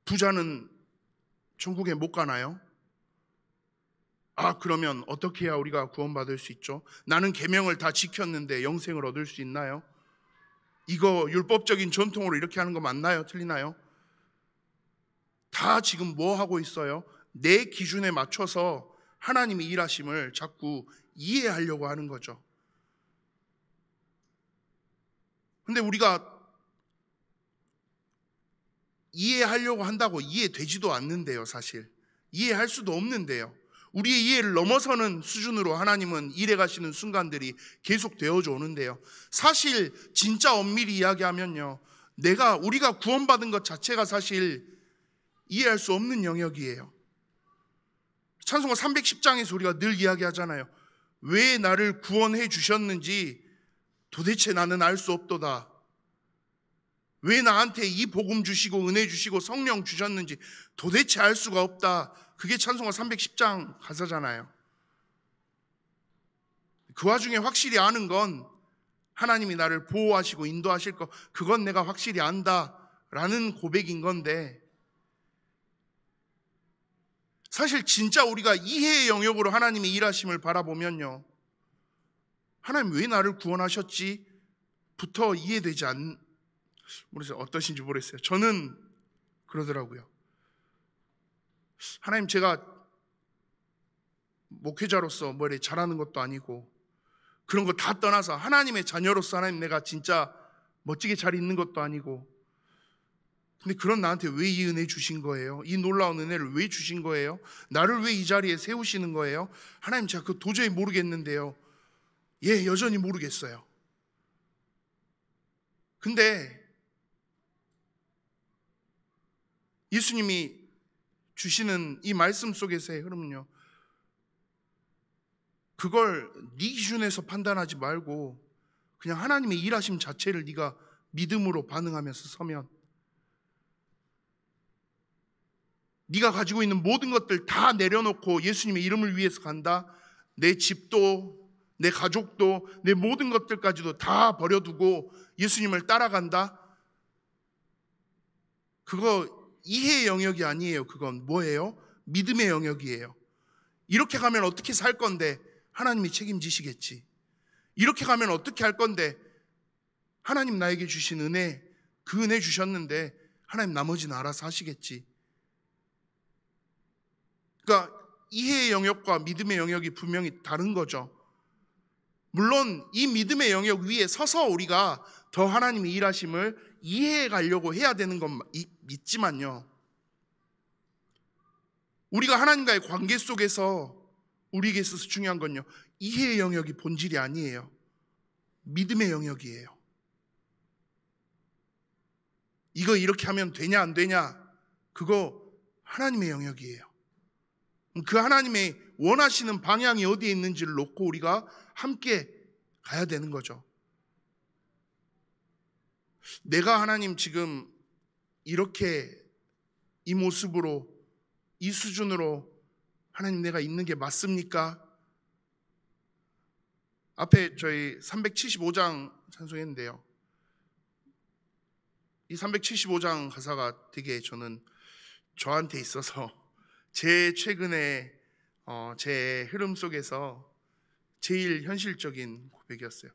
부자는 천국에 못 가나요? 그러면 어떻게 해야 우리가 구원받을 수 있죠? 나는 계명을 다 지켰는데 영생을 얻을 수 있나요? 이거 율법적인 전통으로 이렇게 하는 거 맞나요? 틀리나요? 다 지금 뭐 하고 있어요? 내 기준에 맞춰서 하나님의 일하심을 자꾸 이해하려고 하는 거죠. 근데 우리가 이해하려고 한다고 이해되지도 않는데요. 사실 이해할 수도 없는데요. 우리의 이해를 넘어서는 수준으로 하나님은 일해 가시는 순간들이 계속 되어져 오는데요. 사실 진짜 엄밀히 이야기하면요, 우리가 구원받은 것 자체가 사실 이해할 수 없는 영역이에요. 찬송가 310장에서 우리가 늘 이야기하잖아요. 왜 나를 구원해 주셨는지 도대체 나는 알 수 없도다. 왜 나한테 이 복음 주시고 은혜 주시고 성령 주셨는지 도대체 알 수가 없다. 그게 찬송가 310장 가사잖아요. 그 와중에 확실히 아는 건 하나님이 나를 보호하시고 인도하실 거, 그건 내가 확실히 안다라는 고백인 건데, 사실 진짜 우리가 이해의 영역으로 하나님의 일하심을 바라보면요, 하나님 왜 나를 구원하셨지? 부터 이해되지 모르겠어요. 어떠신지 모르겠어요. 저는 그러더라고요. 하나님, 제가 목회자로서 뭐 이렇게 잘하는 것도 아니고 그런 거 다 떠나서 하나님의 자녀로서 하나님 내가 진짜 멋지게 잘 있는 것도 아니고, 근데 그런 나한테 왜 이 은혜 주신 거예요? 이 놀라운 은혜를 왜 주신 거예요? 나를 왜 이 자리에 세우시는 거예요? 하나님, 제가 그거 도저히 모르겠는데요. 여전히 모르겠어요. 근데 예수님이 주시는 이 말씀 속에서의 흐름은요, 그걸 네 기준에서 판단하지 말고 그냥 하나님의 일하심 자체를 네가 믿음으로 반응하면서 서면, 네가 가지고 있는 모든 것들 다 내려놓고 예수님의 이름을 위해서 간다. 내 집도 내 가족도 내 모든 것들까지도 다 버려두고 예수님을 따라간다. 그거 이해의 영역이 아니에요. 그건 뭐예요? 믿음의 영역이에요. 이렇게 가면 어떻게 살 건데 하나님이 책임지시겠지. 이렇게 가면 어떻게 할 건데 하나님 나에게 주신 은혜, 그 은혜 주셨는데 하나님 나머지는 알아서 하시겠지. 그러니까 이해의 영역과 믿음의 영역이 분명히 다른 거죠. 물론 이 믿음의 영역 위에 서서 우리가 더 하나님의 일하심을 이해해 가려고 해야 되는 건 믿지만요, 우리가 하나님과의 관계 속에서 우리에게 있어서 중요한 건요, 이해의 영역이 본질이 아니에요. 믿음의 영역이에요. 이거 이렇게 하면 되냐 안 되냐, 그거 하나님의 영역이에요. 그 하나님의 원하시는 방향이 어디에 있는지를 놓고 우리가 함께 가야 되는 거죠. 내가 하나님 지금 이렇게 이 모습으로, 이 수준으로 하나님 내가 있는 게 맞습니까? 앞에 저희 375장 찬송했는데요. 이 375장 가사가 되게 저한테 있어서 제 최근에 제 흐름 속에서 제일 현실적인 고백이었어요.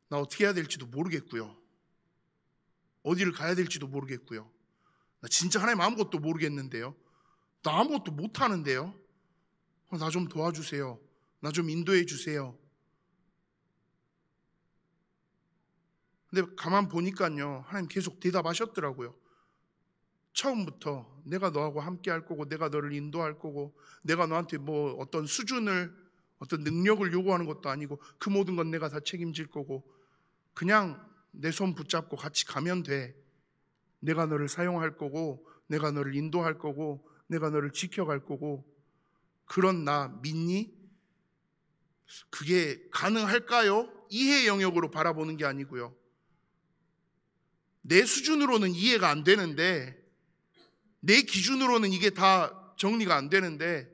나 어떻게 해야 될지도 모르겠고요. 어디를 가야 될지도 모르겠고요. 나 진짜 하나님 아무것도 모르겠는데요. 나 아무것도 못하는데요. 나 좀 도와주세요. 나 좀 인도해 주세요. 근데 가만 보니까요, 하나님 계속 대답하셨더라고요. 처음부터 내가 너하고 함께 할 거고, 내가 너를 인도할 거고, 내가 너한테 뭐 어떤 수준을, 어떤 능력을 요구하는 것도 아니고, 그 모든 건 내가 다 책임질 거고, 그냥 내 손 붙잡고 같이 가면 돼. 내가 너를 사용할 거고, 내가 너를 인도할 거고, 내가 너를 지켜갈 거고, 그런 나 믿니? 그게 가능할까요? 이해 영역으로 바라보는 게 아니고요. 내 수준으로는 이해가 안 되는데, 내 기준으로는 이게 다 정리가 안 되는데,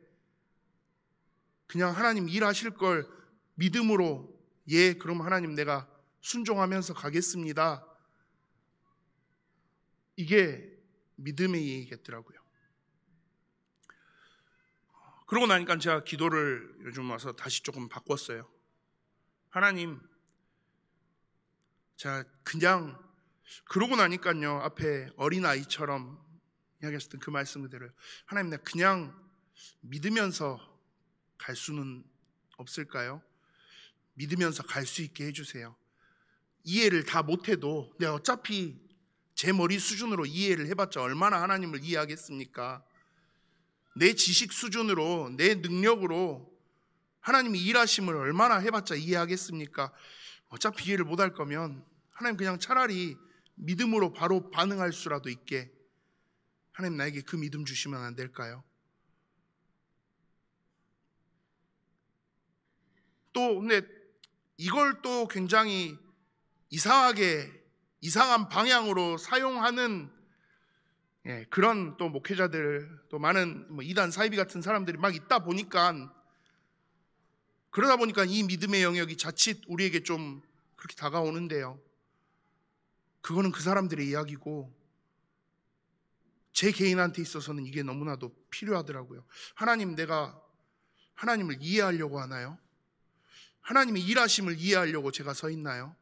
그냥 하나님 일하실 걸 믿음으로, 예, 그럼 하나님 내가 순종하면서 가겠습니다. 이게 믿음의 예이겠더라고요. 그러고 나니까 제가 기도를 요즘 와서 다시 조금 바꿨어요. 하나님, 제가 그냥, 그러고 나니까요, 앞에 어린아이처럼 이야기하셨던 그 말씀 그대로요. 하나님, 내가 그냥 믿으면서 갈 수는 없을까요? 믿으면서 갈 수 있게 해주세요. 이해를 다 못해도 내가 어차피 제 머리 수준으로 이해를 해봤자 얼마나 하나님을 이해하겠습니까? 내 지식 수준으로, 내 능력으로 하나님이 일하심을 얼마나 해봤자 이해하겠습니까? 어차피 이해를 못할 거면 하나님 그냥 차라리 믿음으로 바로 반응할 수라도 있게 하나님 나에게 그 믿음 주시면 안 될까요? 또 근데 이걸 또 굉장히 이상한 방향으로 사용하는 그런 또 목회자들, 또 많은 이단 사이비 같은 사람들이 막 있다 보니까, 그러다 보니까 이 믿음의 영역이 자칫 우리에게 좀 그렇게 다가오는데요. 그거는 그 사람들의 이야기고, 제 개인한테 있어서는 이게 너무나도 필요하더라고요. 하나님, 내가 하나님을 이해하려고 하나요? 하나님의 일하심을 이해하려고 제가 서 있나요?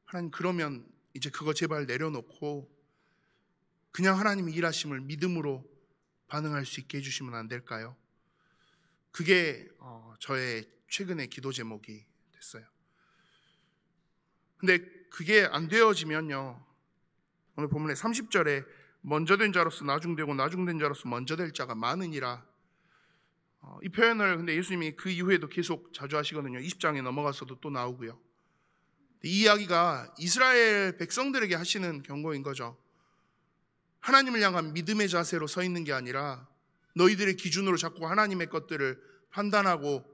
하나님, 그러면 이제 그거 제발 내려놓고 그냥 하나님의 일하심을 믿음으로 반응할 수 있게 해주시면 안 될까요? 그게 저의 최근의 기도 제목이 됐어요. 근데 그게 안 되어지면요, 오늘 본문의 30절에 먼저 된 자로서 나중되고 나중된 자로서 먼저 될 자가 많으니라, 이 표현을 근데 예수님이 그 이후에도 계속 자주 하시거든요. 20장에 넘어가서도 또 나오고요. 이 이야기가 이스라엘 백성들에게 하시는 경고인 거죠. 하나님을 향한 믿음의 자세로 서 있는 게 아니라 너희들의 기준으로 자꾸 하나님의 것들을 판단하고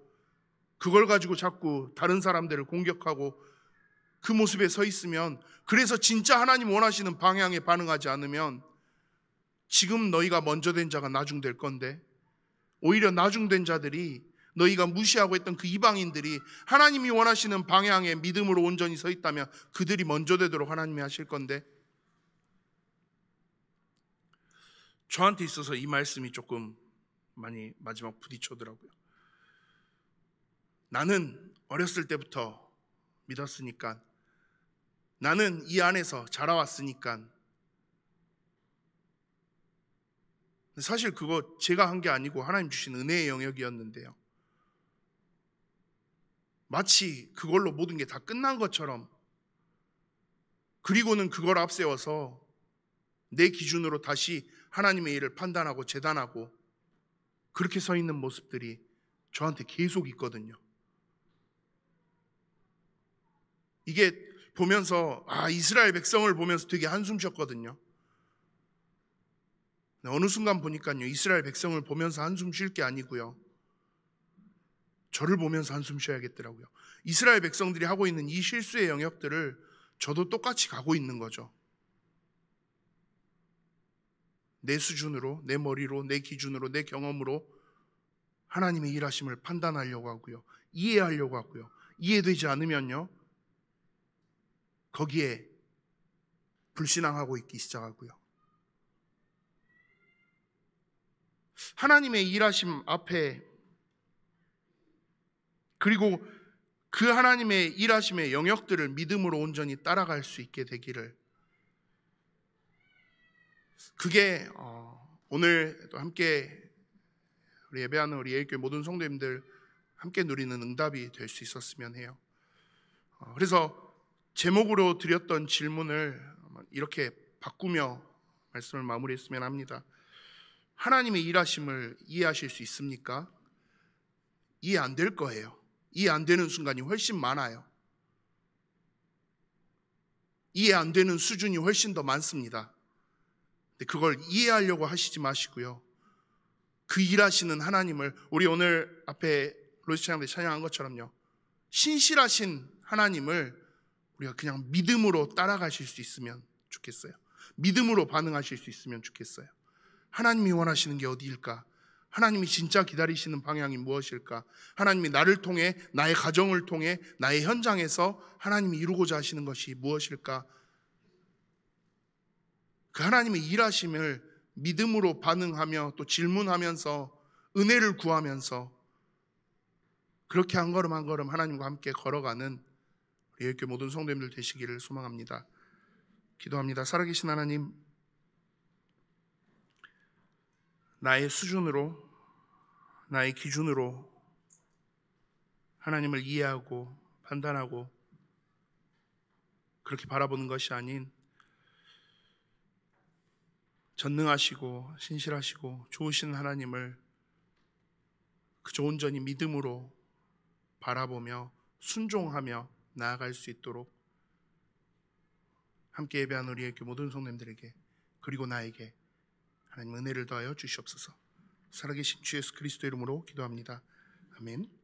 그걸 가지고 자꾸 다른 사람들을 공격하고 그 모습에 서 있으면, 그래서 진짜 하나님 원하시는 방향에 반응하지 않으면 지금 너희가 먼저 된 자가 나중될 건데, 오히려 나중된 자들이, 너희가 무시하고 있던 그 이방인들이 하나님이 원하시는 방향에 믿음으로 온전히 서 있다면 그들이 먼저 되도록 하나님이 하실 건데, 저한테 있어서 이 말씀이 조금 많이 마지막 부딪혀더라고요. 나는 어렸을 때부터 믿었으니까, 나는 이 안에서 자라왔으니까. 사실 그거 제가 한 게 아니고 하나님 주신 은혜의 영역이었는데요, 마치 그걸로 모든 게 다 끝난 것처럼, 그리고는 그걸 앞세워서 내 기준으로 다시 하나님의 일을 판단하고 재단하고 그렇게 서 있는 모습들이 저한테 계속 있거든요. 이게 보면서 이스라엘 백성을 보면서 되게 한숨 쉬었거든요. 어느 순간 보니까요, 이스라엘 백성을 보면서 한숨 쉴 게 아니고요, 저를 보면서 한숨 쉬어야겠더라고요. 이스라엘 백성들이 하고 있는 이 실수의 영역들을 저도 똑같이 가고 있는 거죠. 내 수준으로, 내 머리로, 내 기준으로, 내 경험으로 하나님의 일하심을 판단하려고 하고요, 이해하려고 하고요. 이해되지 않으면요, 거기에 불신앙하고 있기 시작하고요. 하나님의 일하심 앞에, 그리고 그 하나님의 일하심의 영역들을 믿음으로 온전히 따라갈 수 있게 되기를, 그게 오늘 또 함께 우리 예배하는 우리 예일교회 모든 성도님들 함께 누리는 응답이 될 수 있었으면 해요. 그래서 제목으로 드렸던 질문을 이렇게 바꾸며 말씀을 마무리했으면 합니다. 하나님의 일하심을 이해하실 수 있습니까? 이해 안 될 거예요. 이해 안 되는 순간이 훨씬 많아요. 이해 안 되는 수준이 훨씬 더 많습니다. 근데 그걸 이해하려고 하시지 마시고요, 그 일하시는 하나님을, 우리 오늘 앞에 로시 찬양 때 찬양한 것처럼요, 신실하신 하나님을 우리가 그냥 믿음으로 따라가실 수 있으면 좋겠어요. 믿음으로 반응하실 수 있으면 좋겠어요. 하나님이 원하시는 게 어디일까? 하나님이 진짜 기다리시는 방향이 무엇일까? 하나님이 나를 통해, 나의 가정을 통해, 나의 현장에서 하나님이 이루고자 하시는 것이 무엇일까? 그 하나님의 일하심을 믿음으로 반응하며 또 질문하면서 은혜를 구하면서 그렇게 한 걸음 한 걸음 하나님과 함께 걸어가는 우리 예일교회 모든 성도님들 되시기를 소망합니다. 기도합니다. 살아계신 하나님, 나의 수준으로, 나의 기준으로 하나님을 이해하고 판단하고 그렇게 바라보는 것이 아닌, 전능하시고 신실하시고 좋으신 하나님을 그저 온전히 믿음으로 바라보며 순종하며 나아갈 수 있도록 함께 예배한 우리의 모든 성도님들에게, 그리고 나에게 하나님 은혜를 더하여 주시옵소서. 살아계신 주 예수 그리스도 이름으로 기도합니다. 아멘.